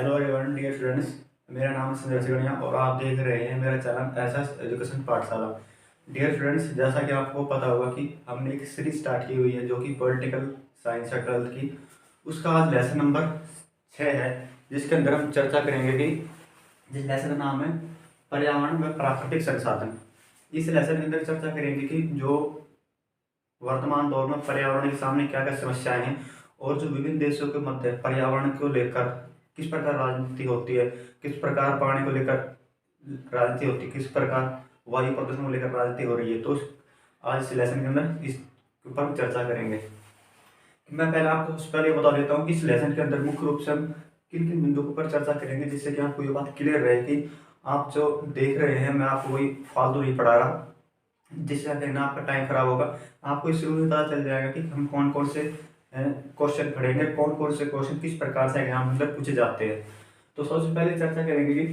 Hello everyone dear students. मेरा नाम है संजय सिगड़िया और आप देख रहे हैं मेरा चैनल एसएस एजुकेशन पाठशाला। डियर स्टूडेंट्स, जैसा कि आपको पता होगा कि हमने एक सीरीज स्टार्ट की हुई है जो कि पॉलिटिकल साइंस है 12th की। उसका आज लेसन नंबर 6 है, जिसके अंदर हम चर्चा करेंगे कि जिस लेसन का नाम है पर्यावरण व प्राकृतिक संसाधन। इस लेसन के अंदर चर्चा करेंगे कि जो वर्तमान दौर में पर्यावरण के सामने क्या क्या समस्याएं हैं और जो विभिन्न देशों के मध्य पर्यावरण को लेकर किस प्रकार राजनीति होती है, किस प्रकार पानी को लेकर राजनीति होती है, किस प्रकार वायु प्रदूषण को लेकर राजनीति हो रही है। तो आज इस लेसन के अंदर इस ऊपर चर्चा करेंगे। मैं पहले आपको सबसे पहले बता देता हूँ कि इस लेसन के अंदर मुख्य रूप से हम किन किन बिंदुओं पर चर्चा करेंगे, जिससे कि आपको ये बात क्लियर रहे कि आप जो देख रहे हैं मैं आपको वही फालतू नहीं पढ़ा रहा, जिससे कहना आपका टाइम खराब होगा। आपको इस शुरू में पता चल जाएगा कि हम कौन कौन से क्वेश्चन पढ़ेंगे, कौन कौन से क्वेश्चन किस प्रकार से एग्जाम में पूछे जाते हैं। तो सबसे पहले चर्चा करेंगे कि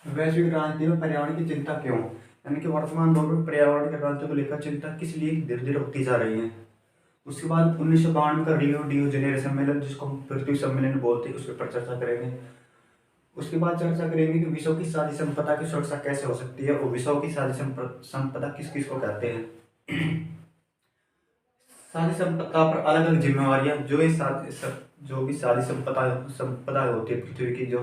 वैश्विक राजनीति में पर्यावरण की चिंता क्यों, यानी कि वर्तमान दौर में पर्यावरण के राजनीति को लेकर चिंता किस लिए धीरे धीरे होती जा रही है। उसके बाद 1992 का रियो डी जेनेरो सम्मेलन, जिसको हम पृथ्वी सम्मेलन बोलते हैं, उसके ऊपर चर्चा करेंगे। उसके बाद चर्चा करेंगे कि विश्व की साझी संपदा की सुरक्षा कैसे हो सकती है और विश्व की साझी संपदा किस किस को कहते हैं। साझी संपदा पर अलग अलग जिम्मेवारियां, जो भी साझी संपदा होती है पृथ्वी की, जो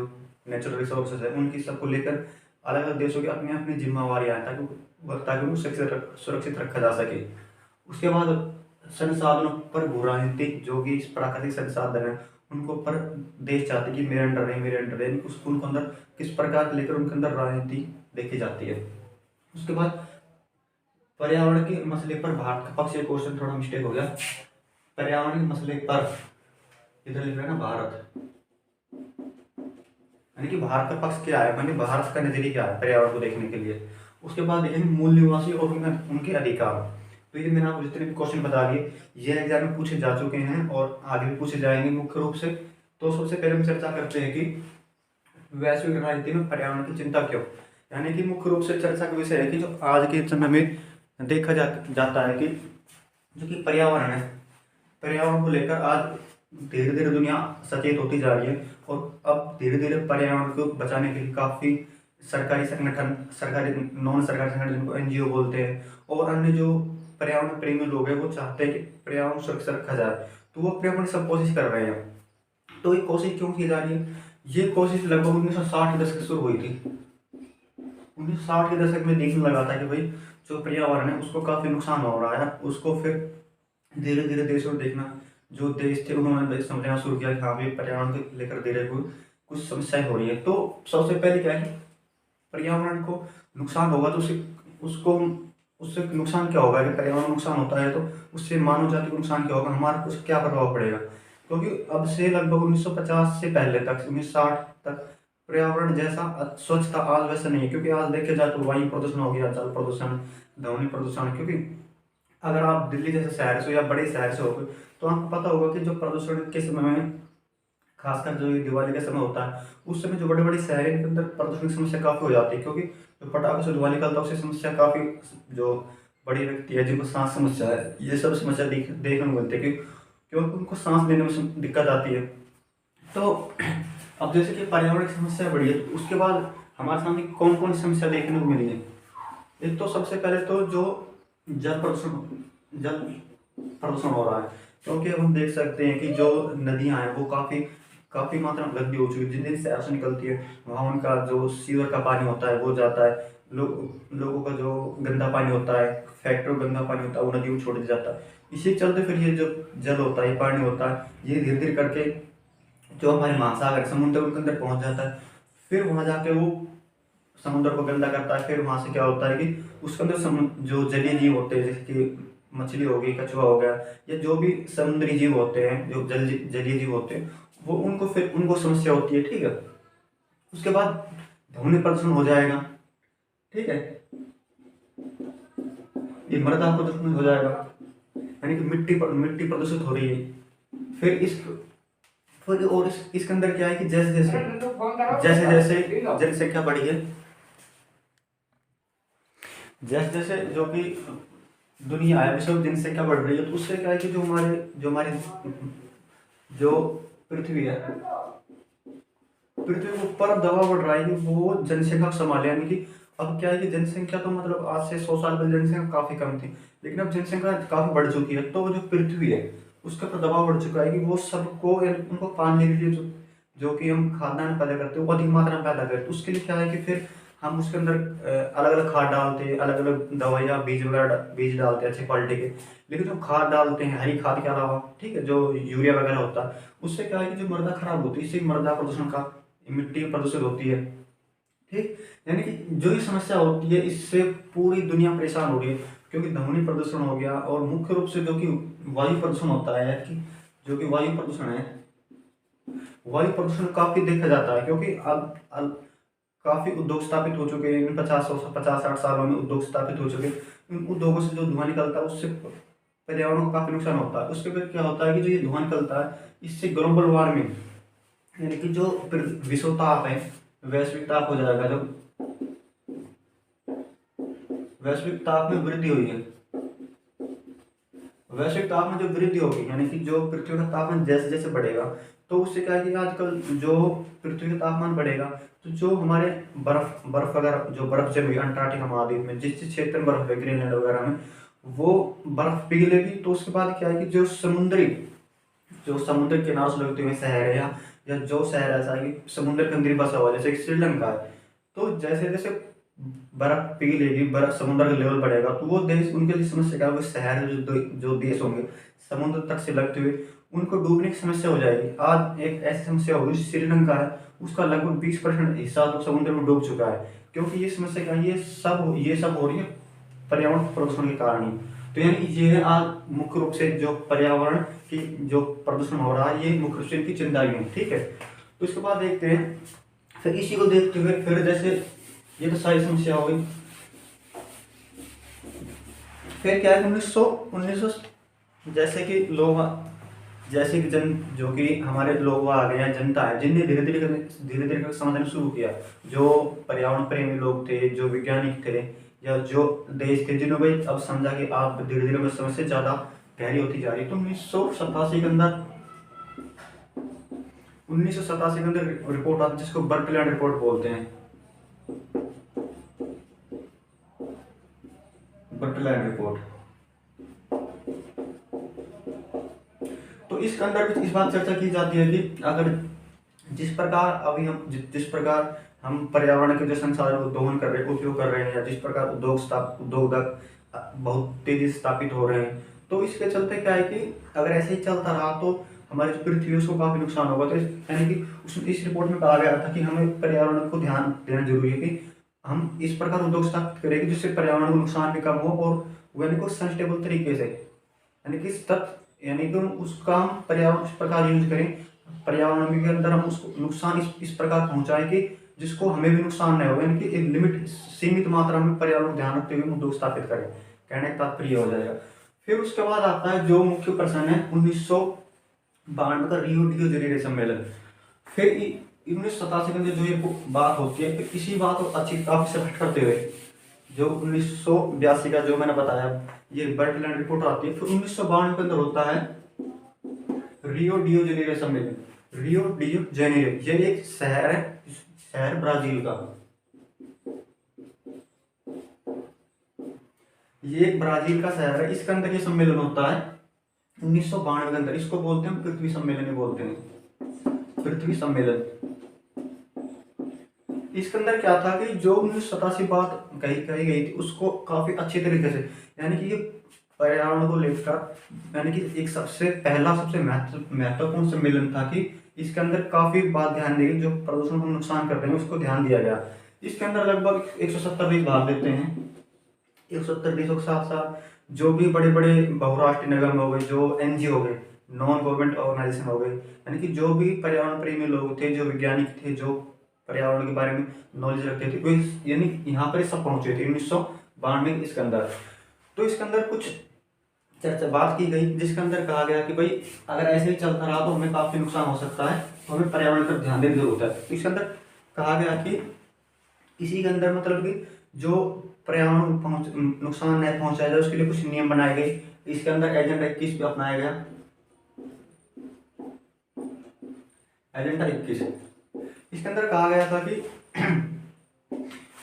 नेचुरल रिसोर्सेज है, उनकी सबको लेकर अलग अलग देशों की अपनी अपनी जिम्मेवारियां हैं ताकि उनको सुरक्षित रखा जा सके। उसके बाद संसाधनों पर भू राजनीति, जो कि प्राकृतिक संसाधन है उनको पर देश चाहते कि मेरे अंडर है मेरे अंडर है, उनको अंदर किस प्रकार लेकर उनके अंदर राजनीति देखी जाती है। उसके बाद पर्यावरण के मसले पर भारत का पक्ष, एक क्वेश्चन थोड़ा मिस्टेक हो गया। पर्यावरण के मसले पर इधर लिख रहा है ना भारत, यानी कि भारत का पक्ष क्या है, मानी भारत का नजरिया क्या है पर्यावरण को देखने के लिए। उसके बाद देखेंगे मूल निवासी और उनके अधिकार। तो ये मैंने आपको जितने भी क्वेश्चन बता दिए ये एग्जाम में पूछे जा चुके हैं और आगे भी पूछे जाएंगे मुख्य रूप से। तो सबसे पहले हम चर्चा करते हैं कि वैश्विक राजनीति में पर्यावरण की चिंता क्यों, यानी कि मुख्य रूप से चर्चा का विषय है कि जो आज के समय में देखा जाता है कि जो कि पर्यावरण है, पर्यावरण को लेकर आज धीरे धीरे दुनिया सचेत होती जा रही है और अब धीरे धीरे पर्यावरण को बचाने के लिए काफ़ी सरकारी संगठन, सरकारी नॉन सरकारी संगठन जिनको एनजीओ बोलते हैं, और अन्य जो पर्यावरण प्रेमी लोग हैं वो चाहते हैं कि पर्यावरण सुरक्षित रखा जाए, तो वो पर्यावरण सब कोशिश कर रहे हैं। तो ये कोशिश क्यों की जा रही है, ये कोशिश लगभग 1960 के दशक शुरू हुई थी। 1960 के दशक में देखने लगा था कि भाई जो पर्यावरण है उसको काफ़ी नुकसान हो रहा है। उसको फिर धीरे धीरे देशों में देखना, जो देश थे उन्होंने समझना शुरू किया कि हाँ भाई पर्यावरण को लेकर धीरे कुछ समस्याएं हो रही है। तो सबसे पहले क्या है कि पर्यावरण को नुकसान होगा तो उससे नुकसान क्या होगा, कि पर्यावरण नुकसान होता है तो उससे मानव जाति को नुकसान क्या होगा, हमारा कुछ क्या प्रभाव पड़ेगा। क्योंकि अब से लगभग 1950 से पहले तक 1960 तक पर्यावरण जैसा स्वच्छ था, आज वैसा नहीं है। क्योंकि आज देखे जाए तो वायु प्रदूषण हो गया, जल प्रदूषण, ध्वनि प्रदूषण। क्योंकि अगर आप दिल्ली जैसे शहर से या बड़े शहर से हो तो आपको पता होगा कि जो प्रदूषण के समय में, खासकर जो दिवाली का समय होता है उस समय जो बड़े बड़े शहर के अंदर प्रदूषण की समस्या काफ़ी हो जाती है। क्योंकि जो पटाखे से धुआं निकलता है उससे समस्या काफ़ी, जो बड़ी व्यक्ति है जिनको सांस समस्या है, ये सब समस्या देखने को मिलती है क्योंकि उनको सांस लेने में दिक्कत आती है। तो अब जैसे कि पर्यावरण की समस्या बढ़ी है, तो उसके बाद हमारे सामने कौन कौन सी समस्या देखने को मिली है। एक तो सबसे पहले तो जो जल प्रदूषण हो रहा है, क्योंकि हम देख सकते हैं कि जो नदियां हैं वो काफ़ी काफ़ी मात्रा में गंदी हो चुकी है। जिन दिन शहर से निकलती है वहाँ उनका जो सीवर का पानी होता है वो जाता है, लोगों का जो गंदा पानी होता है, फैक्ट्री गंदा पानी होता है वो नदियों में छोड़ दिया जाता है। इसी चलते फिर ये जो जल होता है, ये पानी होता है, ये धीरे धीरे करके जो हमारे महासागर समुद्र के अंदर पहुंच जाता है। फिर वहां जाके वो समुद्र को गंदा करता है। फिर वहां से क्या होता है कि उसके अंदर जो जलीय जीव होते हैं, जैसे कि मछली हो गई, कछुआ हो गया, या जो भी समुद्री जीव होते हैं, जो जलीय जीव होते हैं, वो उनको समस्या होती है। ठीक है, उसके बाद ध्वनि प्रदूषण हो जाएगा। ठीक है, ये मृदा प्रदूषण हो जाएगा, यानी कि मिट्टी प्रदूषित हो रही है। फिर इसके अंदर क्या है कि जैसे जैसे जनसंख्या बढ़ी है, जैसे जैसे जो कि दुनिया है विश्व जनसंख्या बढ़ रही है, तो उससे क्या है कि जो हमारी जो पृथ्वी है पृथ्वी के ऊपर दबाव बढ़ रहा है कि वो जनसंख्या को संभाले, यानी कि अब क्या है कि जनसंख्या तो मतलब आज से 100 साल पहले जनसंख्या काफी कम थी, लेकिन अब जनसंख्या काफी बढ़ चुकी है। तो जो पृथ्वी है उसके ऊपर दबाव बढ़ चुका है कि वो सबको उनको पालने के लिए जो कि हम खाद्यान्न पैदा करते हैं वो अधिक मात्रा में पैदा करते हैं। उसके लिए क्या है कि फिर हम उसके अंदर अलग अलग खाद डालते हैं, अलग अलग दवाइयाँ बीज वगैरह बीज डालते हैं अच्छी क्वालिटी के। लेकिन जो खाद डालते हैं हरी खाद के अलावा, ठीक है, जो यूरिया वगैरह होता है, उससे क्या है कि जो मृदा खराब होती है, इससे मृदा प्रदूषण का, मिट्टी प्रदूषित होती है। ठीक, यानी कि जो ये समस्या होती है इससे पूरी दुनिया परेशान हो रही है, क्योंकि ध्वनि प्रदूषण हो गया, और मुख्य रूप से जो कि वायु प्रदूषण होता है, कि जो कि वायु प्रदूषण है, वायु प्रदूषण काफी देखा जाता है, क्योंकि अब काफी उद्योग स्थापित हो चुके हैं इन 50-60 सालों में, उद्योग स्थापित हो चुके हैं। इन उद्योगों से जो धुआं निकलता है उससे पर्यावरण को काफी नुकसान होता है। उसके फिर क्या होता है कि जो ये धुआं निकलता है इससे ग्लोबल वार्मिंग, यानी कि जो विश्व ताप है, वैश्विक ताप हो जाएगा। जब वैश्विक ताप में वृद्धि हुई है, वैश्विक ताप में जो वृद्धि होगी, यानी कि जो पृथ्वी का तापमान जैसे जैसे बढ़ेगा, तो उससे क्या है कि आजकल जो पृथ्वी का तापमान बढ़ेगा, तो जो हमारे बर्फ बर्फ वगैरह जो बर्फ जमी हुई अंटार्कटिका महाद्वीप में, जिस जिस क्षेत्र में बर्फ है, ग्रीनलैंड वगैरह में, वो बर्फ पिघलेगी। तो उसके बाद क्या है कि जो समुद्र के किनारों से लगते हुए शहर है, या जो शहर ऐसा है कि समुद्र के अंदर ही बसा हुआ है, जैसे कि श्रीलंका है, तो जैसे जैसे बर्फ पिघलेगी, बर्फ समुद्र का लेवल बढ़ेगा, तो वो देश, उनके लिए समस्या क्या होगी, शहर जो देश होंगे समुद्र तक से लगते हुए, उनको डूबने की समस्या हो जाएगी। आज एक ऐसी समस्या होगी, श्रीलंका है उसका लगभग 20% हिस्सा तो समुद्र में डूब चुका है, क्योंकि ये समस्या क्या है, ये सब हो रही है पर्यावरण प्रदूषण के कारण ही। तो यानी कि ये है आज मुख्य रूप से जो पर्यावरण की जो प्रदूषण हो रहा है, ये मुख्य रूप से इनकी चिंता है, ठीक है। तो इसके बाद देखते हैं, फिर इसी को देखते हुए फिर जैसे ये तो सारी समस्या हो गई, फिर क्या है 1900 जैसे कि जो कि हमारे लोग आ गए हैं, जनता है, जिनने धीरे धीरे कर समझना शुरू किया, जो पर्यावरण प्रेमी लोग थे, जो वैज्ञानिक थे, या जो देश थे, जिन्होंने भाई अब समझा कि आप धीरे धीरे समस्या ज्यादा गहरी होती जा रही है। तो 1987 के अंदर रिपोर्ट आती है, जिसको बर्कलैंड रिपोर्ट बोलते हैं, बर्कलैंड रिपोर्ट। तो इसके अंदर भी इस बात चर्चा की जाती है कि अगर जिस प्रकार हम पर्यावरण के जो संसाधन को दोहन कर रहे हैं, उपयोग कर रहे हैं, या जिस प्रकार उद्योग बहुत तेजी से स्थापित हो रहे हैं, तो इसके चलते क्या है कि अगर ऐसे ही चलता रहा तो हमारी जो पृथ्वी है उसको काफी नुकसान होगा। तो यानी कि इस रिपोर्ट में कहा गया था कि हमें पर्यावरण को ध्यान देना जरूरी है, कि हम इस प्रकार उद्योग स्थापित करें जिससे पर्यावरण को नुकसान भी कम हो, और यानी कि सस्टेनेबल तरीके से, यानी कि उसका हम पर्यावरण इस प्रकार यूज करें, पर्यावरण के अंदर हम उसको नुकसान इस प्रकार पहुंचाएं कि जिसको हमें भी नुकसान नहीं हो, यानी कि एक लिमिट, सीमित मात्रा में पर्यावरण को ध्यान रखते हुए उद्योग स्थापित करें, कहने का तात्पर्य हो जाएगा। फिर उसके बाद आता है जो मुख्य प्रश्न है 1992 का रियो डी जेनेरो सम्मेलन। फिर 1987 के अंदर जो ये बात होती है, फिर इसी बात को अच्छी काफी से हट करते हुए जो 1982 का जो मैंने बताया ये बर्कलैंड रिपोर्ट आती है, फिर 1992 के अंदर होता है रियो डी जेनेरो सम्मेलन। रियो डी जेनेरो ये एक शहर है, शहर ब्राजील का, ये एक ब्राजील का शहर है। इसके अंदर ये सम्मेलन होता है 1992 के अंदर। इसको बोलते हैं पृथ्वी सम्मेलन ही बोलते हैं, पृथ्वी सम्मेलन। इसके अंदर क्या था कि जो 1987 बात कही गई थी उसको काफी अच्छी तरीके से, यानी कि ये पर्यावरण को लेकर, यानी कि एक सबसे महत्वपूर्ण सम्मेलन था कि इसके अंदर काफी बात ध्यान दी गई, जो प्रदूषण को नुकसान करते हैं उसको ध्यान दिया गया। इसके अंदर लगभग 170 देश भाग लेते हैं। 170 देशों के साथ साथ जो भी बड़े बड़े बहुराष्ट्रीय निगम हो गए, जो एनजीओ हो गए, नॉन गवर्नमेंट ऑर्गेनाइजेशन हो गए, यानी कि जो भी पर्यावरण प्रेमी लोग थे, जो वैज्ञानिक थे, जो पर्यावरण के बारे में नॉलेज रखते थे, वो यानी यहाँ पर सब पहुंचे थे 1992 इसके अंदर। तो इसके अंदर कुछ चर्चा बात की गई, जिसके अंदर कहा गया कि भाई अगर ऐसे ही चलता रहा तो हमें काफी नुकसान हो सकता है, तो हमें पर्यावरण पर ध्यान देने की जरूरत है। तो इसके अंदर कहा गया कि इसी के अंदर मतलब कि जो पर्यावरण को नुकसान नहीं पहुंचाया जाए उसके लिए कुछ नियम बनाए गए। इसके अंदर एजेंडा 21 भी अपनाया गया, एजेंडा 21। इसके अंदर कहा गया था कि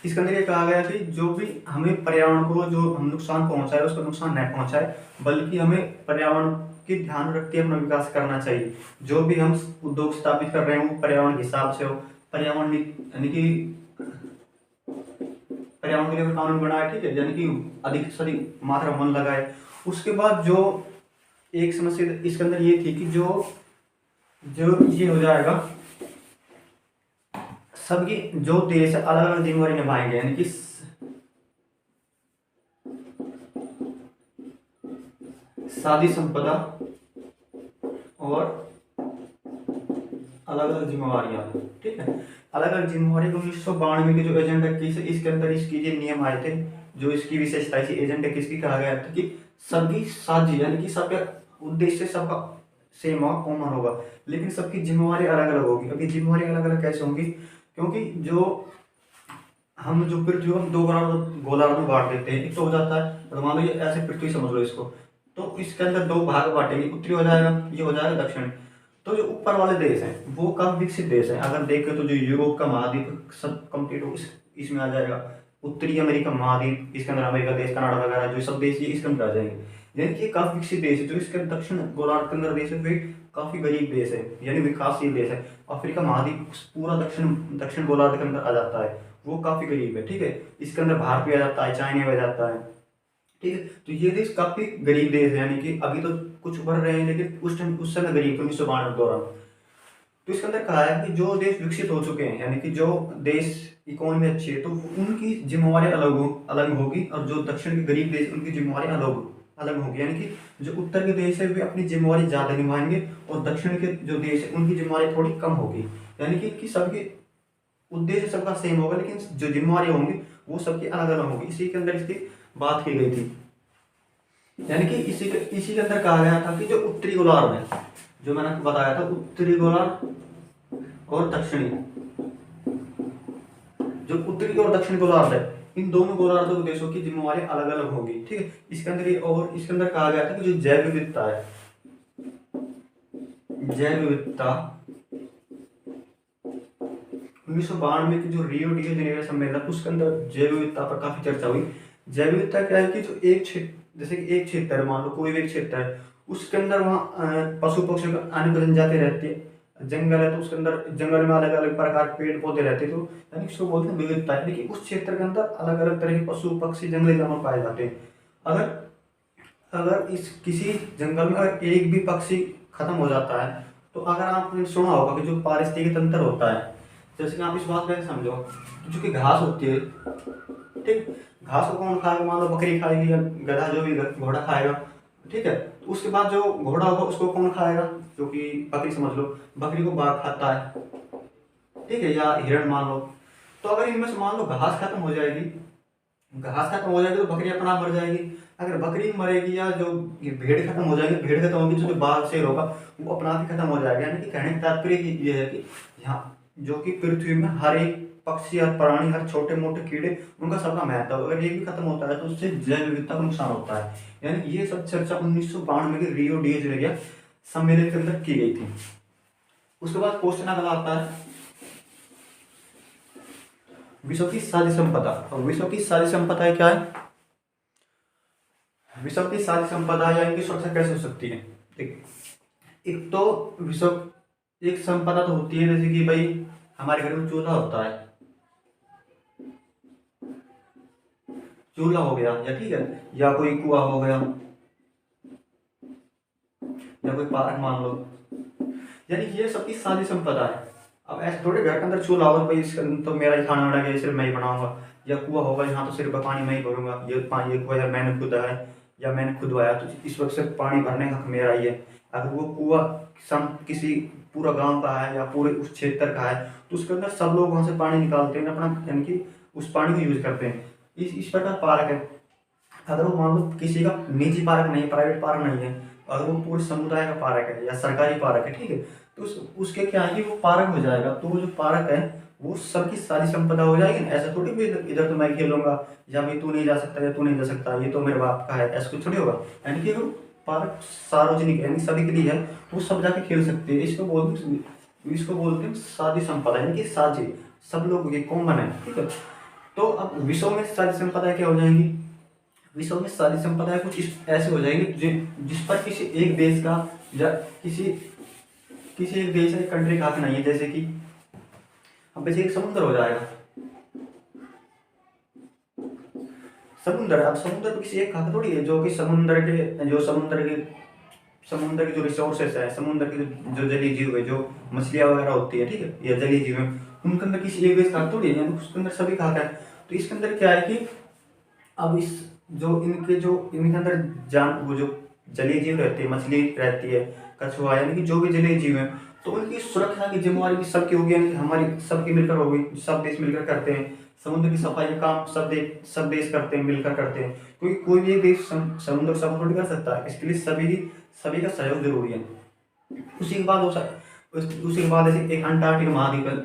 इसके अंदर ये कहा गया कि जो भी हमें पर्यावरण को जो हम नुकसान पहुंचाए उसको नुकसान न पहुंचाए, बल्कि हमें पर्यावरण की ध्यान रखते अपना विकास करना चाहिए। जो भी हम उद्योग स्थापित कर रहे हैं वो पर्यावरण के हिसाब से हो। पर्यावरण यानी कि पर्यावरण के लिए कानून बनाए, ठीक है, यानी कि अधिक से अधिक मात्रा में वन लगाए। उसके बाद जो एक समस्या इसके अंदर ये थी कि जो जो ये हो जाएगा, सबकी जो देश अलग अलग जिम्मेवारी निभाएंगे, यानी कि साझी संपदा और अलग अलग जिम्मेवारियां, ठीक है। अलग अलग जिम्मेवारी 1992 के जो एजेंडा 21 है इसके अंदर इसकी ये नियम आए थे। जो इसकी विशेषता इसी एजेंडा 21 की कहा गया था कि सभी साझी, यानी कि सबका उद्देश्य सबका सेम होगा, कॉमन होगा, लेकिन सबकी जिम्मेवारी अलग अलग होगी। अभी जिम्मेवारी अलग अलग कैसे होंगी, क्योंकि जो हम जो पृथ्वी को दो गोलार्ध में बांट देते हैं। एक तो हो जाता है, तो मान लो ये ऐसे पृथ्वी समझ लो इसको, तो इसके अंदर दो भाग बांटेंगे, उत्तरी हो जाएगा, ये हो जाएगा दक्षिण। तो जो ऊपर वाले देश हैं वो कम विकसित देश हैं। अगर देखें तो जो यूरोप का महाद्वीप सब कंप्लीट हो इसमें आ जाएगा। उत्तरी अमेरिका महाद्वीप, इसके अंदर अमेरिका देश, कनाडा वगैरह जो सब देश ये इसके अंदर आ जाएंगे। यानी कि काफी विकसित देश है। जो इसके दक्षिण गोलार्ध के अंदर देश है वे काफी गरीब देश है, यानी विकासशील देश है। अफ्रीका महाद्वीप पूरा दक्षिण दक्षिण गोलार्ध के अंदर आ जाता है, वो काफी गरीब है, ठीक है। इसके अंदर भारत भी आ जाता है, चाइना भी आ जाता है, ठीक है। तो ये देश काफी गरीब देश है, यानी कि अभी तो कुछ उभर रहे हैं लेकिन उस टाइम उस समय गरीब थे 1992 के दौरान। तो इसके अंदर कहा है कि जो देश विकसित हो चुके हैं, यानी कि जो देश इकोनॉमी अच्छी है, तो उनकी जिम्मेवारी अलग होगी, और जो दक्षिण के गरीब देश उनकी जिम्मेवारी अलग होगी। यानी कि जो उत्तर के देश है वे अपनी जिम्मेवारी ज्यादा निभाएंगे, और दक्षिण के जो देश है उनकी जिम्मेवारी थोड़ी कम होगी। यानी कि सबके उद्देश्य सबका सेम होगा, लेकिन जो जिम्मेवारी होंगी वो सबकी अलग अलग होगी। इसी के अंदर इसकी बात की गई थी। यानी कि इसी के अंदर कहा गया था कि जो उत्तरी गोलार्ध है, जो मैंने आपको बताया था, उत्तरी गोलार्ध और दक्षिणी, जो उत्तरी और दक्षिणी गोलार्ध है, इन दोनों गोलार्धों के देशों की जिम्मेवारी अलग अलग होगी, ठीक है। इसके अंदर ये और इसके अंदर कहा गया था कि जो जैव विविधता है, जैव विविधता 1992 की जो रियो डी जेनेरो सम्मेलन उसके अंदर जैव विविधता पर काफी चर्चा हुई। जैव विविधता क्या है कि जो एक क्षेत्र, जैसे कि एक क्षेत्र है, मान लो कोई भी एक क्षेत्र है, उसके अंदर वहाँ पशु पक्षी अनेक जनजाति रहती है। जंगल है तो उसके अंदर जंगल में अलग अलग प्रकार के पेड़ पौधे रहते हैं, तो यानी उसको बोलते हैं विविधता। लेकिन उस क्षेत्र के अंदर अलग अलग तरह के पशु पक्षी जंगली जानवर पाए जाते हैं। अगर अगर इस किसी जंगल में अगर एक भी पक्षी खत्म हो जाता है, तो अगर आपने सुना होगा कि जो पारिस्थितिक तंत्र होता है, जैसे कि आप इस बात को समझो, जो कि घास होती है, ठीक, घास को कौन खाएगा, मान लो बकरी खाएगी या गधा, जो भी घोड़ा खाएगा, ठीक है। तो उसके बाद जो घोड़ा होगा उसको कौन खाएगा, जो कि बकरी समझ लो, बकरी को बाघ खाता है, ठीक है, या हिरण मान लो। तो अगर इनमें से मान लो घास खत्म हो जाएगी, तो बकरी अपना आप मर जाएगी। अगर बकरी मरेगी या जो ये भेड़ खत्म हो जाएगी, भेड़ खत्म होगी, तो जो बाघ शेर होगा वो अपना आप ही खत्म हो जाएगा। यानी कि कहने का तात्पर्य ये है कि यहाँ जो कि पृथ्वी में हर एक पक्षी, हर प्राणी, हर छोटे मोटे कीड़े, उनका सबका महत्व, अगर ये भी खत्म होता है तो उससे जैव विविधता को नुकसान होता है। यानी ये सब चर्चा 1992 के रियो डी जेनेरो सम्मेलन के अंदर की गई थी। उसके बाद क्वेश्चन अगला आता है विश्व की साझी संपदा। और विश्व की साझी संपदा क्या है? विश्व की साझी संपदा या इनकी सुरक्षा कैसे हो सकती है? एक तो विश्व एक संपदा तो होती है, जैसे कि भाई हमारे घर में चूल्हा होता है, चूल्हा हो गया, या ठीक है, या कोई कुआं हो गया, या कोई पार्क मान लो, यानी ये सबकी साझी संपदा है। अब ऐसे थोड़े घर के अंदर चूल्हा होगा भाई इसके अंदर तो मेरा ही खाना बनाएगा, सिर्फ मैं ही बनाऊंगा, या कुआं होगा यहाँ तो सिर्फ पानी मैं ही भरूंगा, ये पानी, ये कुआं यार मैंने खुद है या मैंने खुदवाया, तो इस वक्त से पानी भरने का हक मेरा ही है। अगर वो कुआं किसी पूरा गांव का है या पूरे उस क्षेत्र का है, तो उसके अंदर सब लोग वहां से पानी निकालते हैं अपना, यानी कि उस पानी को यूज करते हैं। इस प्रकार पार्क है। अगर वो मान लो किसी का निजी पार्क नहीं, प्राइवेट पार्क नहीं है, अगर वो पूरे समुदाय का पार्क है या सरकारी पार्क है, ठीक है, तो उसके क्या है कि वो पार्क हो जाएगा। तो वो जो पार्क है वो सबकी सारी संपदा हो जाएगी। ऐसा थोड़ी भी इधर तो मैं खेलूंगा, या भाई तू नहीं जा सकता या तू नहीं जा सकता, ये तो मेरे बाप का है, ऐसा कुछ थोड़ी होगा। यानी कि अगर पार्क सार्वजनिक यानी सभी के लिए है, तो वो सब जाके खेल सकते हैं। इसको बोलते इसको बोलते हैं साझी संपदा, यानी कि साझी, सब लोग ये कॉमन है, ठीक है। तो अब विश्व में साझी संपदा क्या हो जाएंगी, विश्व में साझी संपदा कुछ ऐसे हो जाएंगे जिस पर किसी एक देश का या किसी किसी एक देश या कंट्री का हक नहीं है। जैसे कि अब जैसे एक समुद्र हो जाएगा, समुद्र, अब समुद्र पर किसी एक का हक थोड़ी है, जो कि समुद्र के जो रिसोर्सेस है, समुद्र के जो जलीय जीव है, जो मछलियां वगैरह होती है, ठीक है, या जलीय जीव है, उनके अंदर किसी एक देश का हक थोड़ी है, यानी उसके अंदर सभी का हक है। तो इसके अंदर क्या है कि अब इस इनके अंदर वो जो जलीय जीव रहते हैं, मछली रहती है, कछुआ, यानी कि जो भी जलीय जीव है, तो उनकी सुरक्षा की जिम्मेवारी भी सबकी होगी, यानी कि हमारी सबकी मिलकर होगी, सब देश मिलकर करते हैं। समुद्र की सफाई का काम सब देश करते हैं, मिलकर करते हैं, क्योंकि कोई भी एक देश समुद्र साफ थोड़ी कर सकता है, इसके लिए सभी का सहयोग जरूरी है। उसी के बाद उसी के बाद ऐसे एक अंटार्कटिक महाद्वीप है।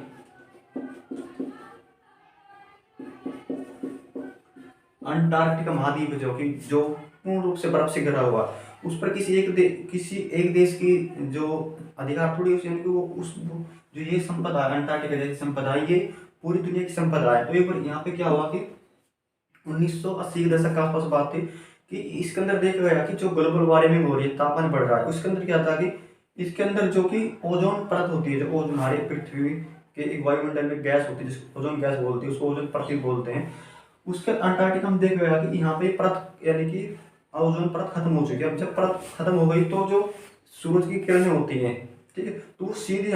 अंटार्कटिका महाद्वीप जो कि जो पूर्ण रूप से बर्फ से घिरा हुआ, उस पर किसी एक देश की जो अधिकार थोड़ी उसे, यानी कि वो उस जो ये संपदा है, अंटार्कटिका जैसी संपदा है, ये पूरी दुनिया की संपदा है। तो एक बार यहाँ पे क्या हुआ कि 1980 के दशक के आसपास बात थी कि इसके अंदर देखा गया कि जो ग्लोबल वार्मिंग हो रही है, तापमान बढ़ रहा है, उसके अंदर क्या था कि इसके अंदर जो कि ओजोन परत होती है, जो ओजोन हमारे पृथ्वी के एक वायुमंडल में गैस होती है जिसको ओजोन गैस बोलते हैं, उसको ओजोन परत बोलते हैं, उसके अंटार्कटिका में देखा गया कि यहाँ पे परत, यानी कि ओजोन परत खत्म हो चुकी है। अब जब परत खत्म हो गई तो जो सूरज की किरणें होती हैं, ठीक है, तो वो सीधे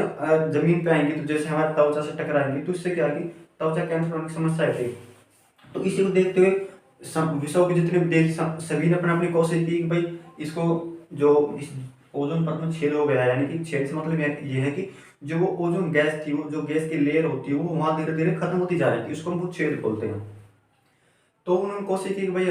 जमीन पे आएंगी, तो जैसे हमारे त्वचा से टकराएंगी, तो इससे क्या कि त्वचा कैंसर होने की समस्या आती है। तो इसी को देखते हुए विश्व के जितने भी देश सभी ने अपनी अपनी कोशिश की कि भाई इसको जो इस ओजोन परत में छेद हो गया है, यानी कि छेद से मतलब ये है कि जो वो ओजोन गैस थी, वो जो गैस की लेयर होती है, वो वहां धीरे धीरे खत्म होती जा रही थी, उसको हम वो छेद बोलते हैं। तो उन्होंने कोशिश की कि भाई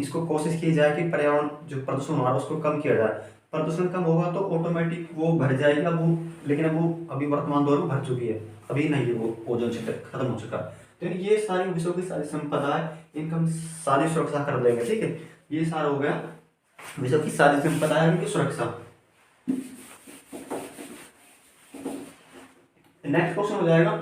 इसको कोशिश की जाए कि पर्यावरण जो प्रदूषण हो रहा है उसको कम किया जाए। प्रदूषण कम होगा तो ऑटोमेटिक वो भर जाएगा वो, लेकिन अब वो अभी वर्तमान दौर में भर चुकी है, अभी नहीं है, वो ओजोन क्षेत्र खत्म हो चुका है। तो ये सारी विश्व की सारी संपदा है, इनका हम सारी सुरक्षा कर देंगे, ठीक है। ये सारा हो गया विश्व की सारी संपदा है, इनकी सुरक्षा। नेक्स्ट क्वेश्चन हो जाएगा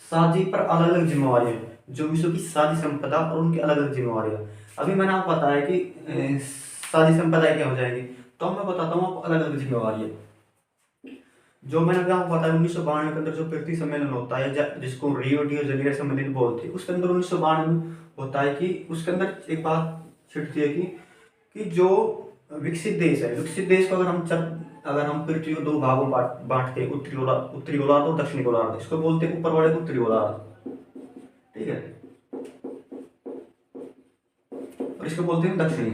साझी पर अलग अलग जिम्मेवारियां, जो विश्व की साझी संपदा और उनकी अलग अलग जिम्मेवारियां। अभी मैंने आपको बताया कि साझी संपदा क्या हो जाएगी, तो मैं बताता हूँ आपको अलग अलग जिम्मेवारियां। जो मैंने अभी आपको बताया 1992 के अंदर जो पृथ्वी सम्मेलन होता है, जिसको रियो डी जेनेरियो सम्मेलन बोलते हैं, उसके अंदर 1992 में होता है कि उसके अंदर एक बात छिड़ती है कि जो विकसित देश को अगर हम पृथ्वी को दो भागों बांटते हैं, उत्तरी गोलार्ध और दक्षिणी गोलार्ध, इसको बोलते हैं ऊपर वाले को उत्तरी गोलार्ध, ठीक है, और इसको बोलते हैं दक्षिणी।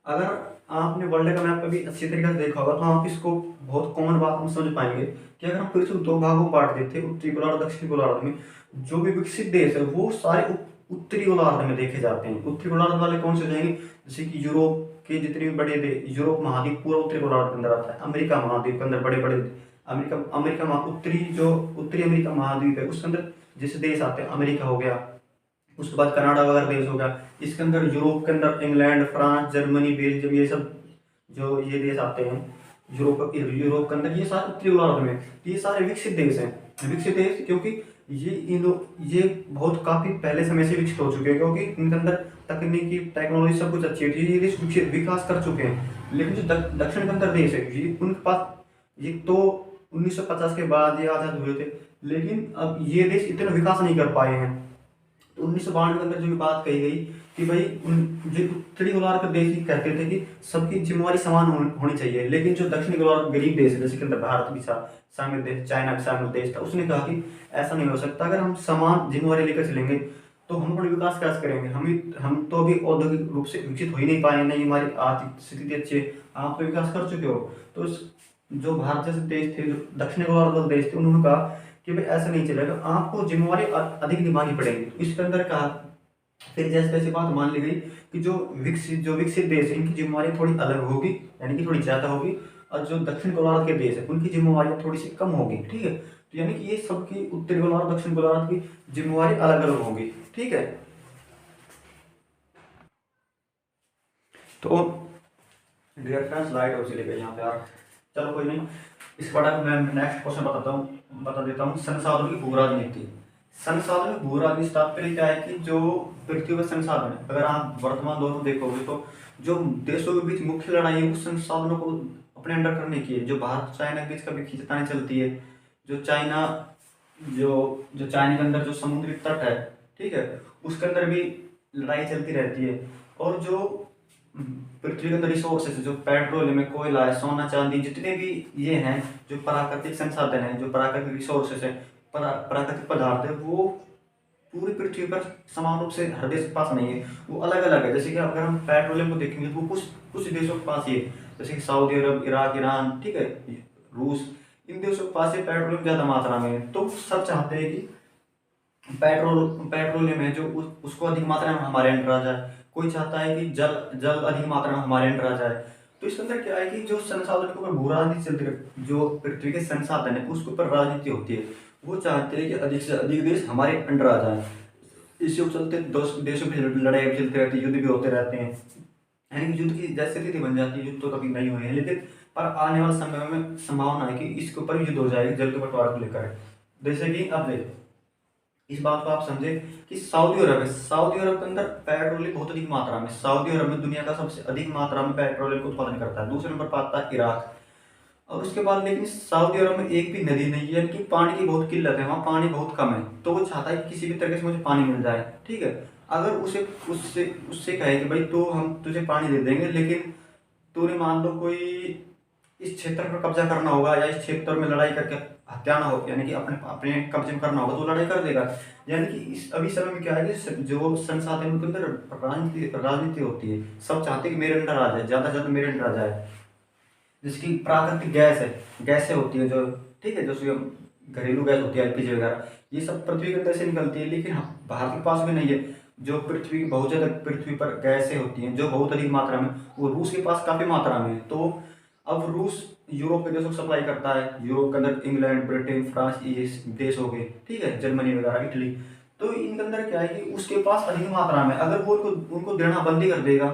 अगर आपने वर्ल्ड का मैप कभी अच्छी तरीके से देखा होगा तो आप इसको बहुत कॉमन बात हम समझ पाएंगे कि अगर हम पृथ्वी को दो भागों में बांट देते, उत्तरी गोलार्ध और दक्षिणी गोलार्ध में, जो भी विकसित देश है वो सारे उत्तरी गोलार्ध में देखे जाते हैं। उत्तरी गोलार्ध वाले कौन से हो जाएंगे, जैसे कि यूरोप के जितने भी बड़े देश, यूरोप महाद्वीप पूरा उत्तरी गोलार्ध के अंदर आता है। अमेरिका महाद्वीप के अंदर बड़े बड़े उत्तरी अमेरिका महाद्वीप है, उसके अंदर जैसे देश आते हैं, अमेरिका हो गया, उसके बाद कनाडा वगैरह देश होगा। इसके अंदर यूरोप के अंदर इंग्लैंड, फ्रांस, जर्मनी, बेल्जियम, ये सब जो ये देश आते हैं यूरोप के अंदर, ये सारे उत्तरी गोलार्ध में, ये सारे विकसित देश हैं। विकसित देश क्योंकि ये बहुत काफी पहले समय से विकसित हो चुके हैं, क्योंकि इनके अंदर तकनीकी टेक्नोलॉजी सब कुछ अच्छी है, ये देश विकास कर चुके हैं। लेकिन जो दक्षिण के अंदर देश है, ये उनके पास, ये तो 1950 के बाद ये आजाद हुए थे, लेकिन अब ये देश इतना विकास नहीं कर पाए हैं। तो 1992 के अंदर जो बात कही गई कि भाई जो उत्तरी गोलार्ध के देश ही कहते थे कि सबकी जिम्मेवारी समान होनी चाहिए, लेकिन जो दक्षिणी गोलार्ध गरीब देश है, जैसे कि अंदर भारत भी शामिल देश, चाइना भी शामिल देश था, उसने कहा कि ऐसा नहीं हो सकता, अगर हम समान जिम्मेवारी लेकर चलेंगे तो हम अपना विकास कैसे करेंगे, हम तो अभी औद्योगिक रूप से विकसित हो ही नहीं पाए, नहीं हमारी आर्थिक स्थिति अच्छी है, आप तो विकास कर चुके हो। तो जो भारत जैसे देश थे, जो दक्षिणी गोलार्ध वाले देश थे, उन्होंने कहा कि भाई ऐसा नहीं चलेगा, आपको जिम्मेवारी अधिक निभानी पड़ेगी। तो इसके अंदर कहा, फिर जैसे जैसे बात मान ली गई कि जो विकसित देश है, इनकी जिम्मेवारी थोड़ी अलग होगी, यानी कि थोड़ी ज्यादा होगी, और जो दक्षिण गोलार्ध के देश है उनकी जिम्मेवारी थोड़ी सी कम होगी, ठीक है। तो यानी कि ये सबकी उत्तरी गोलार्ध दक्षिण गोलार्ध की जिम्मेवारी अलग अलग होगी, ठीक है। तो डियर फ्रेंड्स, लाइट हो चली गई यहाँ पे यार। चलो कोई नहीं, इस पर मैं नेक्स्ट क्वेश्चन बता देता हूँ। संसाधनों की भू राजनीति। संसाधनों की भू राजनीति तात्पर्य क्या है कि जो पृथ्वी का संसाधन है, अगर आप वर्तमान दौर में देखोगे तो जो देशों के बीच मुख्य लड़ाई है उस संसाधनों को अपने अंडर करने की है। जो भारत चाइना के बीच कभी खींचतानी चलती है, जो चाइना जो जो चाइना के अंदर जो समुद्री तट है, ठीक है, उसके अंदर भी लड़ाई चलती रहती है। और जो पृथ्वी के अंदर रिसोर्सेज, जो पेट्रोलियम है, कोयला है, सोना चांदी, जितने भी ये हैं, जो प्राकृतिक संसाधन है, जो प्राकृतिक रिसोर्सेज है, प्राकृतिक पदार्थ है, वो पूरी पृथ्वी पर समान रूप से हर देश के पास नहीं है, वो अलग अलग है। जैसे कि अगर हम पेट्रोलियम को देखेंगे तो वो कुछ कुछ देशों के पास ही है, जैसे कि सऊदी अरब, इराक, ईरान, ठीक है, रूस, इन देशों के पास ये पेट्रोलियम ज़्यादा मात्रा में है। तो सब चाहते हैं कि पेट्रोलियम है जो उसको अधिक मात्रा में हमारे अंडर आ जाए। कोई चाहता है कि जल जल अधिक मात्रा में हमारे अंडर आ जाए। तो इसके अंदर क्या है कि जो संसाधन के ऊपर भू राजनीति चलती है, जो पृथ्वी के संसाधन है उसके ऊपर राजनीति होती है। वो चाहते हैं कि अधिक से अधिक देश हमारे अंडर आ जाए। इसके चलते देशों की लड़ाई भी चलती रहती है, युद्ध भी होते रहते हैं। यानी कि युद्ध की जैसे स्थिति बन जाती है, युद्ध तो कभी नहीं हुए हैं, लेकिन पर आने वाले समय में संभावना है कि इसके ऊपर भी युद्ध हो जाएगी जल के बंटवारे को लेकर। जैसे कि अब देखो, इस बात को आप समझे कि सऊदी अरब है, सऊदी अरब के अंदर पेट्रोलियम बहुत अधिक मात्रा में, सऊदी अरब में दुनिया का सबसे अधिक मात्रा में पेट्रोलियम का उत्पादन करता है। दूसरे नंबर पर आता है इराक। और उसके बाद लेकिन सऊदी अरब में एक भी नदी नहीं है, यानी कि पानी की बहुत किल्लत है, वहाँ पानी बहुत कम है। तो वो चाहता है कि किसी भी तरीके से मुझे पानी मिल जाए, ठीक है। अगर उसे उससे उससे कहे कि भाई तो हम तुझे पानी दे देंगे, लेकिन तूने मान लो कोई इस क्षेत्र पर कब्जा करना होगा या इस क्षेत्र में लड़ाई करके हत्या ना हो, यानी कि अपने अपने कब्जे में करना होगा, तो लड़ाई कर देगा। यानी कि इस अभी समय में क्या है कि जो संसाधन के अंदर राजनीति राजनीति होती है, सब चाहते हैं कि मेरे अंडर आ जाए, ज़्यादा से ज़्यादा मेरे अंडर आ जाए। जिसकी प्राकृतिक गैस है, गैसें होती है जो, ठीक है, जैसे घरेलू गैस होती है, एलपीजी वगैरह, ये सब पृथ्वी के अंदर से निकलती है। लेकिन हाँ, भारत के पास भी नहीं है। जो पृथ्वी बहुत ज़्यादा पृथ्वी पर गैसें होती हैं जो बहुत अधिक मात्रा में, वो रूस के पास काफ़ी मात्रा में है। तो अब रूस यूरोप के देशों को सप्लाई करता है। यूरोप के अंदर इंग्लैंड, ब्रिटेन, फ्रांस, ये देश हो गए, ठीक है, जर्मनी वगैरह, इटली। तो इनके अंदर क्या है कि उसके पास अधिक मात्रा में, अगर वो उनको देना बंद ही कर देगा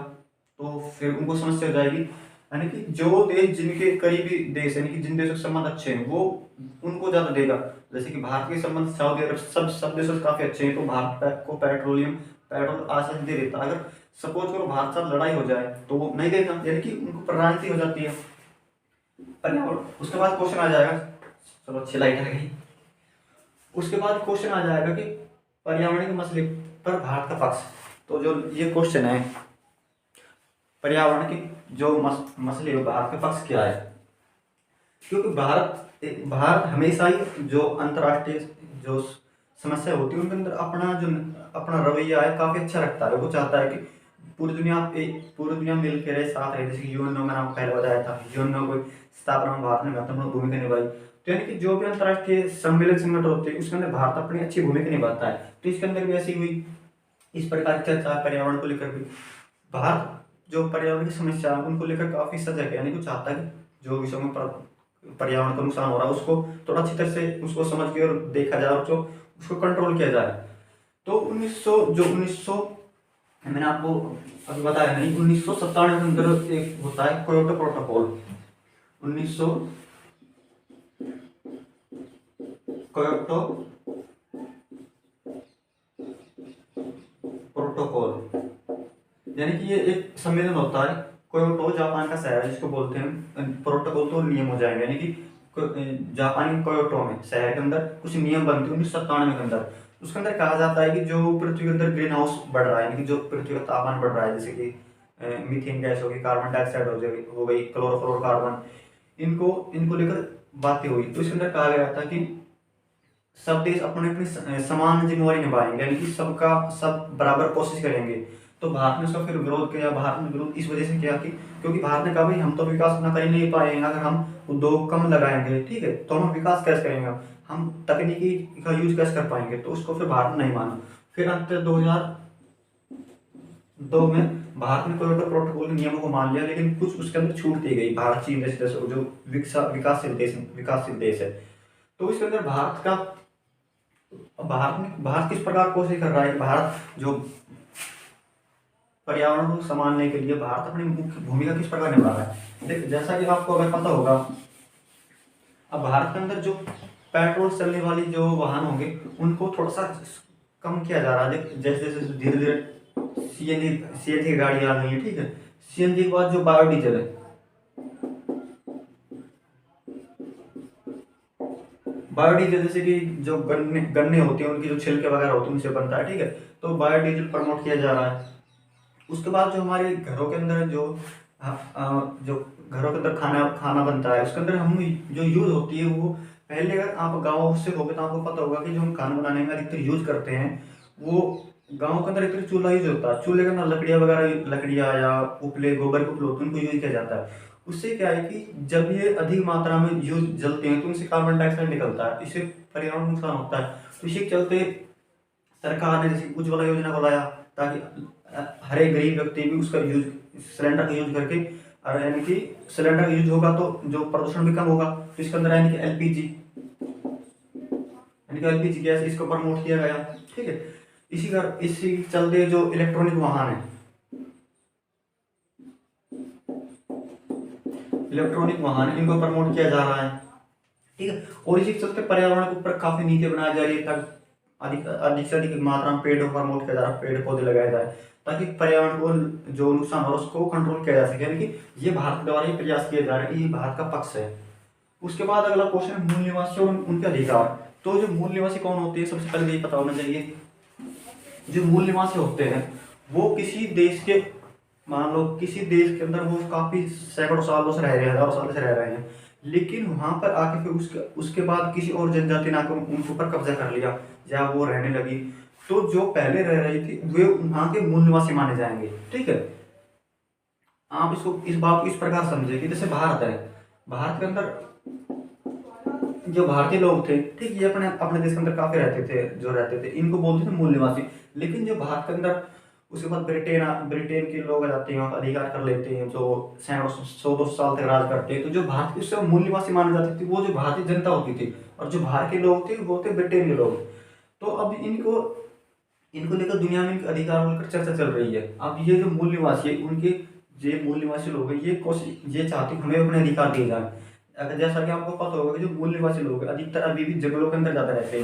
तो फिर उनको समस्या हो जाएगी। यानी कि जो देश जिनके करीबी देश, यानी कि जिन देशों के संबंध अच्छे हैं, वो उनको ज़्यादा देगा। जैसे कि भारत के संबंध सऊदी अरब सब देशों से काफ़ी अच्छे हैं, तो भारत को पेट्रोल आसानी दे देता। अगर सपोज करो भारत साथ लड़ाई हो जाए तो वो नहीं देगा, यानी कि उनको राजनीति हो जाती है। पर्यावरण, उसके बाद क्वेश्चन आ जाएगा, चलो अच्छी लाइट आ गई। उसके बाद क्वेश्चन आ जाएगा कि पर्यावरण के मसले पर भारत का पक्ष। तो जो ये क्वेश्चन है, पर्यावरण के जो मसले हो, भारत का पक्ष क्या है। क्योंकि भारत हमेशा ही जो अंतर्राष्ट्रीय जो समस्या होती है उनके अंदर अपना रवैया है काफ़ी अच्छा रखता है। वो चाहता है कि पूरी दुनिया मिल के रहे, साथ रहे। जैसे यूएनओ, मैंने आपको पहले बताया था, यूएनओ को स्थापना में भारत ने महत्वपूर्ण भूमिका निभाई। तो यानी कि जो भी अंतर्राष्ट्रीय सम्मेलन संगठन होते हैं उसके अंदर भारत अपनी अच्छी भूमिका निभाता है। तो इसके अंदर भी ऐसी हुई इस प्रकार की चर्चा पर्यावरण को लेकर भी। भारत जो पर्यावरण की समस्या है उनको लेकर काफ़ी सजग है, यानी कि चाहता है कि जो विषयों में पर्यावरण को नुकसान हो रहा है उसको थोड़ा अच्छी तरह से उसको समझ के और देखा जाए और जो उसको कंट्रोल किया जाए। तो 1900 मैंने आपको अभी बताया नहीं, 1997 के अंदर एक होता है क्योटो प्रोटोकॉल। 1900 क्योटो प्रोटोकॉल, यानी कि ये एक सम्मेलन होता है। क्योटो जापान का शहर है जिसको बोलते हैं, प्रोटोकॉल तो नियम हो जाएंगे, यानी कि जापानी क्योटो में शहर के अंदर कुछ नियम बनते हैं 1997 के अंदर। उसके अंदर कहा जाता है कि जो पृथ्वी के अंदर ग्रीन हाउस बढ़ रहा है, यानी कि जो पृथ्वी का तापमान बढ़ रहा है, जैसे कि मीथेन गैस होगी, कार्बन डाइऑक्साइड हो गई, क्लोरोफ्लोरोकार्बन, इनको इनको लेकर बातें हुई। तो इसके अंदर कहा गया था कि सब देश अपने अपनी समान जिम्मेवारी निभाएंगे, यानी कि सब बराबर कोशिश करेंगे। तो भारत ने उसका फिर विरोध किया। भारत ने विरोध इस वजह से किया कि क्योंकि भारत ने कहा भाई हम तो विकास अपना कर ही नहीं पाएंगे, अगर हम उद्योग कम लगाएंगे, ठीक है, तो हम विकास कैसे करेंगे, हम तकनीकी का यूज कैसे कर पाएंगे। तो उसको फिर भारत नहीं माना। फिर अंत 2002 में भारत ने क्योटो प्रोटोकॉल के नियमों को मान लिया, लेकिन कुछ उसके अंदर छूट दी गई भारत, चीन जैसे देशों को, जो विकासशील देश है। तो इसके अंदर भारत किस प्रकार कोशिश कर रहा है कि भारत जो पर्यावरण को संभालने के लिए भारत अपनी मुख्य भूमिका किस प्रकार निभा रहा है। देख, जैसा कि आपको अगर पता होगा, अब भारत के अंदर जो पेट्रोल से चलने वाली जो वाहन होंगे उनको थोड़ा सा कम किया जा रहा है। जैसे जैसे धीरे धीरे सीएनजी की गाड़ी आ गई है, ठीक है। सीएनजी के बाद जो बायोडीजल है, बायोडीजल जैसे कि जो गन्ने गन्ने होते हैं उनकी जो छिलके वगैरह होते हैं उनसे बनता है, ठीक है। तो बायोडीजल प्रमोट किया जा रहा है। उसके बाद जो हमारे घरों के अंदर जो घरों के अंदर खाना खाना बनता है उसके अंदर हम जो यूज होती है वो, पहले अगर आप गाँव से होगे तो आपको पता होगा कि जो हम खाना बनाने में अधिकतर यूज करते हैं वो गाँव के अंदर एक चूल्हा यूज होता है। चूल्हे के अंदर लकड़ियाँ या उपले गोबर के उपले होते हैं, उनको यूज किया जाता है। उससे क्या है कि जब ये अधिक मात्रा में यूज जलते हैं तो उनसे कार्बन डाइऑक्साइड निकलता है, इससे पर्यावरण को नुकसान होता है। तो इसी के चलते सरकार ने जैसे उज्ज्वला योजना को लाया, ताकि हर एक गरीब व्यक्ति भी उसका यूज, सिलेंडर का यूज करके, और यानी कि सिलेंडर का यूज होगा तो जो प्रदूषण भी कम होगा। तो इसके अंदर यानी कि एलपीजी गैस इसको प्रमोट किया गया, ठीक है। इसी चलते जो इलेक्ट्रॉनिक वाहन है, इनको प्रमोट किया जा रहा है, ठीक है। और इसी के चलते पर्यावरण के ऊपर काफी नीति बनाई जा रही है, ताकि अधिक से अधिक मात्रा में पेड़ प्रमोट किया जा रहा है, पेड़ पौधे लगाए जाए, ताकि पर्यावरण को जो नुकसान हो रहा है उसको कंट्रोल किया जा सके। यानी कि ये भारत द्वारा ये प्रयास किए जा रहे हैं, ये भारत का पक्ष है। उसके बाद अगला क्वेश्चन, मूल निवासी और उनके अधिकार। तो जो मूल निवासी कौन होते हैं, सबसे पहले यही पता होना चाहिए। जो मूल निवासी होते हैं वो किसी देश के, मान लो किसी देश के अंदर वो काफी सैकड़ों सालों से रह रहे हैं, हजारों सालों से रह रहे हैं, लेकिन वहां पर आके फिर उसके बाद किसी और जनजाति ने आकर उनके ऊपर कब्जा कर लिया या वो रहने लगी, तो जो पहले रह रही थी वे वहां के मूल निवासी माने जाएंगे, ठीक है। आप इस बात को इस प्रकार समझे कि जैसे भारत है, भारत के अंदर जो भारतीय लोग थे, ठीक, ये अपने अपने देश के अंदर काफी रहते थे, इनको बोलते थे मूल निवासी। लेकिन जो भारत के अंदर उसके बाद ब्रिटेन के लोग आ जाते हैं, अधिकार कर लेते हैं, जो सैकड़ों 100-200 साल तक राज करते हैं। तो जो भारत के उससे मूल निवासी माने जाते थे वो जो भारतीय जनता होती थी, और जो बाहर के लोग थे वो थे ब्रिटेन के लोग। तो अब इनको लेकर दुनिया में इनके अधिकार लेकर चर्चा चल रही है। अब ये जो मूल निवासी है, ये मूल निवासी लोग हैं, ये चाहते हैं हमें अपने अधिकार दिए जाए। अगर जैसा कि आपको पता होगा कि जो मूल निवासी लोग हैं अधिकतर अभी भी जंगलों के अंदर ज्यादा रहते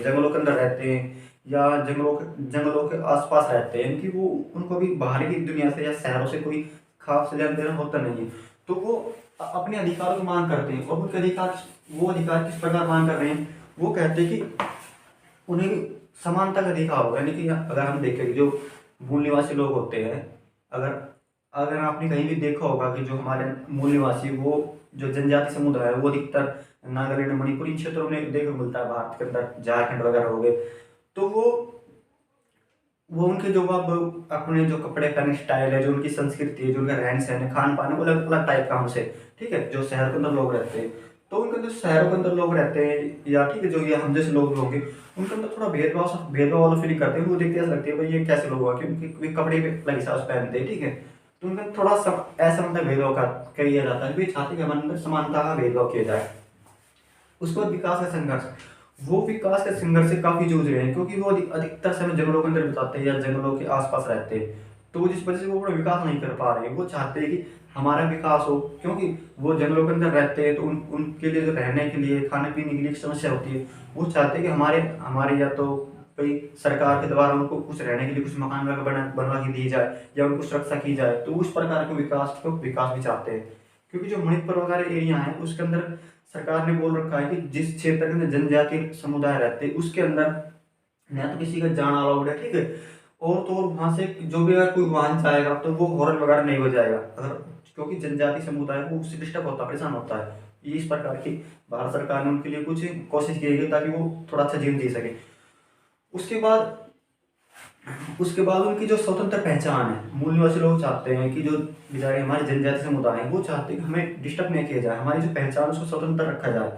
हैं, या जंगलों के आसपास रहते हैं, कि वो उनको भी बाहर की दुनिया से या शहरों से कोई खास लेन देन होता नहीं है। तो वो अपने अधिकारों की मांग करते हैं, और उनके अधिकार किस प्रकार मांग कर रहे हैं, वो कहते हैं कि उन्हें समानता का अधिकार होगा। यानी कि अगर हम देखें कि जो मूल निवासी लोग होते हैं, अगर अगर आपने कहीं भी देखा होगा कि जो हमारे मूल निवासी, वो जो जनजाति समुदाय है, वो अधिकतर नागालैंड मणिपुरी क्षेत्रों में देखने को मिलता है, भारत के अंदर झारखंड वगैरह हो गए। तो वो उनके जो अब अपने जो कपड़े पहने स्टाइल है, जो उनकी संस्कृति है, जो उनका रहन सहन है, खान पान है, वो अलग अलग टाइप का हमसे, ठीक है। जो शहर के अंदर लोग रहते हैं, तो उनके अंदर शहरों के अंदर लोग रहते हैं, या ठीक है जो ये हम जैसे लोग होंगे, उनके अंदर थोड़ा भेदभाव वाला फीलिंग करते हैं। वो देखते ऐसा लगते हैं भाई ये कैसे लोग हुआ, क्योंकि कपड़े भी अलग हिसाब से पहनते हैं, ठीक है। तो उनका थोड़ा ऐसा मतलब भेदभाव किया जाता है, वे चाहते कि हमारे अंदर समानता का भेदभाव किया जाए। उसके बाद विकास का संघर्ष, वो विकास के संघर्ष से काफी जूझ रहे हैं, क्योंकि वो अधिकतर समय जंगलों के अंदर बिताते हैं या जंगलों के आसपास रहते हैं। तो जिस वजह से वो अपना विकास नहीं कर पा रहे हैं। वो चाहते हैं कि हमारा विकास हो, क्योंकि वो जंगलों के अंदर रहते हैं, तो उनके लिए जो रहने के लिए, खाने पीने के लिए एक समस्या होती है। वो चाहते हैं कि हमारे या तो कोई सरकार के द्वारा उनको कुछ रहने के लिए कुछ मकान वगैरह बनवा के दिए जाए, या उनको सुरक्षा की जाए। तो उस प्रकार के विकास भी चाहते हैं। क्योंकि जो मणिपुर वगैरह एरिया है उसके अंदर सरकार ने बोल रखा है कि जिस क्षेत्र के अंदर जनजातीय समुदाय रहते हैं उसके अंदर न तो किसी का जाना अलाउड है, ठीक है। और तो और वहां से जो भी अगर कोई वाहन जाएगा तो वो हॉर्न वगैरह नहीं बजाएगा, अगर क्योंकि जनजाति समुदाय को उससे डिस्टर्ब होता है, परेशान होता है। ये इस प्रकार की भारत सरकार ने उनके लिए कुछ कोशिश की गई ताकि वो थोड़ा अच्छा जीवन जी सके। उसके बाद उनकी जो स्वतंत्र पहचान है, मूल निवासी लोग चाहते हैं कि जो बेचारे हमारे जनजाति समुदाय हैं वो चाहते हैं कि हमें डिस्टर्ब नहीं किया जाए, हमारी जो पहचान उसको स्वतंत्र रखा जाए।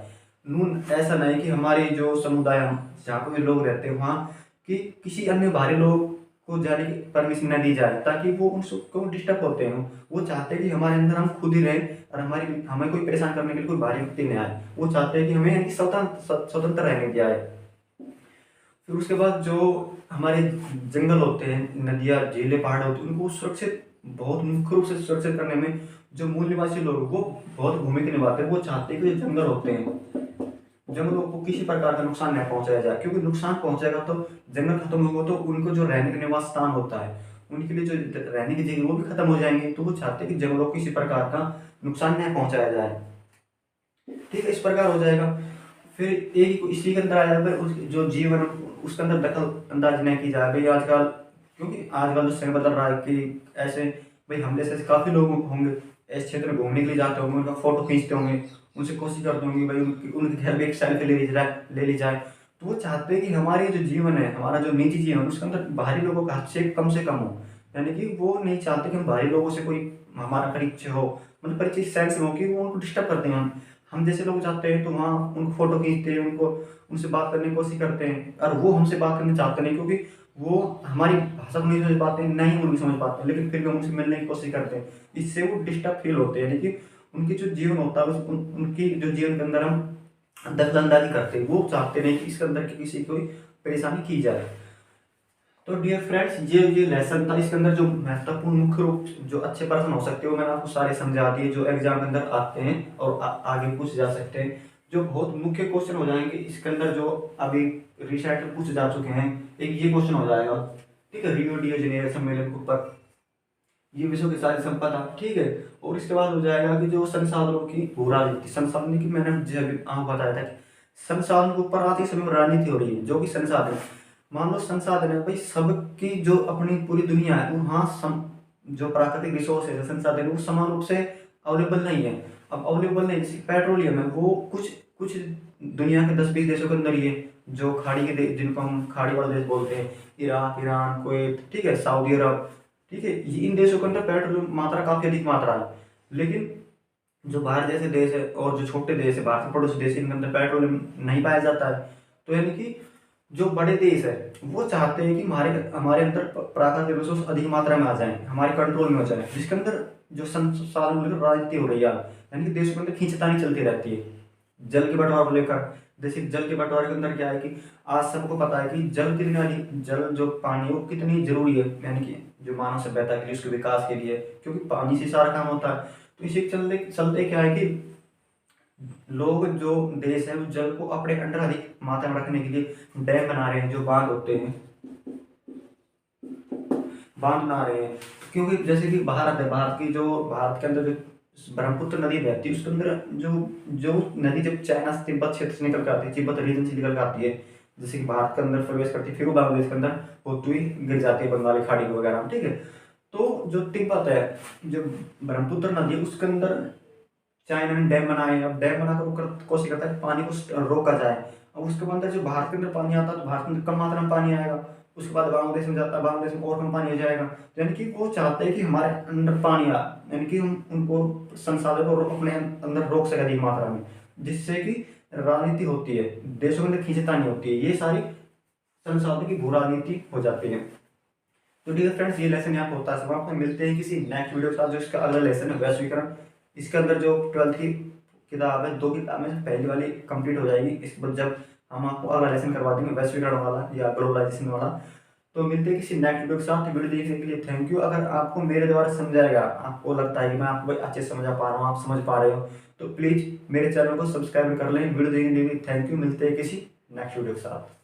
नून ऐसा नहीं कि हमारे जो समुदाय जहाँ पे भी लोग रहते हैं वहाँ कि किसी अन्य बाहरी लोग को जाने की परमिशन न दी जाए, ताकि वो उनको डिस्टर्ब होते हैं। वो चाहते हैं कि हमारे अंदर हम खुद ही रहें, और हमें कोई परेशान करने के लिए कोई बाहरी व्यक्ति नहीं आए। वो चाहते हैं कि हमें स्वतंत्र रहने दिया है। फिर उसके बाद जो हमारे जंगल होते हैं, नदियाँ, झीलें, पहाड़ होते हैं, उनको सुरक्षित बहुत मुख्य रूप से सुरक्षित करने में जो मूल निवासी लोग वो बहुत भूमिका निभाते हैं। वो चाहते हैं कि जो जंगल होते हैं, जंगलों को किसी प्रकार का नुकसान न पहुंचाया जाए, क्योंकि नुकसान पहुंचेगा तो जंगल खत्म होगा तो उनको जो रहने का निवास स्थान होता है, उनके लिए जो रहने की जगह वो भी खत्म हो जाएंगे। तो वो चाहते हैं कि जंगलों को किसी प्रकार का नुकसान न पहुंचाया जाए। ठीक है, इस प्रकार हो जाएगा। फिर एक इसी के अंदर आ जाएगा जो जीवन उसके अंदर दखल अंदाजी नहीं की जाए भाई आजकल, क्योंकि आजकल जो समय बदल रहा है कि ऐसे भाई हम जैसे काफ़ी लोग होंगे इस क्षेत्र में घूमने के लिए जाते होंगे, उनका फोटो खींचते होंगे, उनसे कोशिश करते होंगे भाई उनके घर में एक सेल्फी ले ली जाए। तो वो चाहते हैं कि हमारी जो जीवन है, हमारा जो निजी जीवन उसके अंदर बाहरी लोगों का हस्तक्षेप से कम हो। यानी कि वो नहीं चाहते कि हम बाहरी लोगों से कोई हमारा परिचय हो, मतलब परिचय सेंस में हो कि वो उनको डिस्टर्ब करते हैं। हम जैसे लोग जाते हैं तो वहाँ उनको फोटो खींचते हैं, उनको उनसे बात करने की कोशिश करते हैं, और वो हमसे बात करना चाहते नहीं, क्योंकि वो हमारी भाषा को नहीं समझ पाते, नहीं हम उनकी समझ पाते हैं, लेकिन फिर भी हम उनसे मिलने की कोशिश करते हैं। इससे वो डिस्टर्ब फील होते हैं, यानी कि उनकी जो जीवन होता है उनकी जो जीवन के अंदर हम दखल अंदाजी करते हैं। वो चाहते नहीं कि इसके अंदर किसी को परेशानी की जाए। तो डियर फ्रेंड्स, ये लेसन था। इसके अंदर जो महत्वपूर्ण मुख्य रूप जो अच्छे प्रश्न हो सकते हैं वो मैंने आपको सारे समझा दिए, जो एग्जाम के अंदर आते हैं और आगे पूछ जा सकते हैं। जो बहुत मुख्य क्वेश्चन हो जाएंगे इसके अंदर जो अभी रिसेंट पूछ जा चुके हैं, एक ये क्वेश्चन हो जाएगा, ठीक है, रियो डी जेनेरियो सम्मेलन के ऊपर, ये विश्व की सारी संपदा, ठीक है। और इसके बाद हो जाएगा कि जो संसाधनों की भू राजनीति, संसाधन की मैंने जब आपको बताया था कि संसाधन के ऊपर आज के समय में राजनीति हो रही है, जो कि संसाधन, मान लो संसाधन है भाई सबकी, जो अपनी पूरी दुनिया है वहाँ जो प्राकृतिक रिसोर्स है, संसाधन वो समान रूप से अवेलेबल नहीं है। अब अवेलेबल नहीं, जैसे पेट्रोलियम है वो कुछ कुछ दुनिया के 10-20 देशों के अंदर ही है, जो खाड़ी के देश जिनको हम खाड़ी वाले देश बोलते हैं, इराक, ईरान, कुवैत, ठीक है, सऊदी अरब, ठीक है, ये इन देशों के अंदर पेट्रोल मात्रा काफ़ी अधिक मात्रा है। लेकिन जो बाहर जैसे देश है और जो छोटे देश है, भारत के पड़ोसी देश, इनके अंदर पेट्रोल नहीं पाया जाता है। तो यानी कि जो बड़े देश है वो चाहते हैं कि हमारे हमारे अंदर प्राकृतिक रिसोर्स अधिक मात्रा में आ जाए, हमारे कंट्रोल में हो जाए, जिसके अंदर जो संसाधन राजनीति हो रही है, यानी कि देशों के अंदर खींचतानी चलती रहती है जल के बंटवारे को लेकर। जैसे जल के बंटवारे के अंदर क्या है कि आज सबको पता है कि जल कितनी जल जो पानी है वो कितनी जरूरी है, यानी कि जो मानव सभ्यता के लिए, उसके विकास के लिए, क्योंकि पानी से सारा काम होता है। तो इसी चलते चलते क्या है कि लोग जो देश है वो जल को अपने अंडर अधिक मात्रा में रखने के लिए डैम बना रहे हैं, जो बांध होते हैं, बांध बना रहे हैं। क्योंकि जैसे कि भारत है, भारत के अंदर जो ब्रह्मपुत्र नदी बहती है उसके अंदर जो जो नदी जब चाइना से तिब्बत क्षेत्र से निकल कर आती है, तिब्बत रीजन से निकल कर आती है, जैसे कि भारत के अंदर प्रवेश करती है, फिर वो बांग्लादेश के अंदर होती हुई गिर जाती है बंगाली खाड़ी वगैरह में, ठीक है। तो जो तिब्बत है, जो ब्रह्मपुत्र नदी है उसके अंदर चाइना ने डैम बनाए। अब डैम बनाकर वो कोशिश करता है पानी को रोका जाए। अब उसके अंदर जो भारत के अंदर पानी आता है तो भारत के अंदर कम मात्रा में पानी आएगा, उसके बाद बांग्लादेश में जाता है, बांग्लादेश में और कम पानी हो जाएगा। तो यानी कि वो चाहते हैं कि हमारे अंदर पानी आ, यानी कि हम उनको संसाधन को अपने अंदर रोक सके अधिक मात्रा में, जिससे कि राजनीति होती है, देशों के अंदर खींचतानी होती है, ये सारी संसाधन की भू राजनीति हो जाती है। तो डियर फ्रेंड्स, ये लेसन यहाँ पे होता है समाप्त। मिलते हैं किसी नेक्स्ट वीडियो के साथ, जो इसका अगला लेसन है वैश्वीकरण। इसके अंदर जो 12th की किताब है, 2 किताबें से पहली वाली कंप्लीट हो जाएगी, इसके बाद जब हम आपको अगला लेसन करवा देंगे वैश्वीकरण वाला या ग्लोबलाइजेशन वाला। तो मिलते हैं किसी नेक्स्ट वीडियो के साथ। वीडियो देखने के लिए थैंक यू। अगर आपको मेरे द्वारा समझाया गया, आपको लगता है कि मैं आपको अच्छे से समझा पा रहा हूँ, आप समझ पा रहे हो, तो प्लीज़ मेरे चैनल को सब्सक्राइब कर लें। वीडियो देखने के लिए थैंक यू। मिलते हैं किसी नेक्स्ट वीडियो के साथ।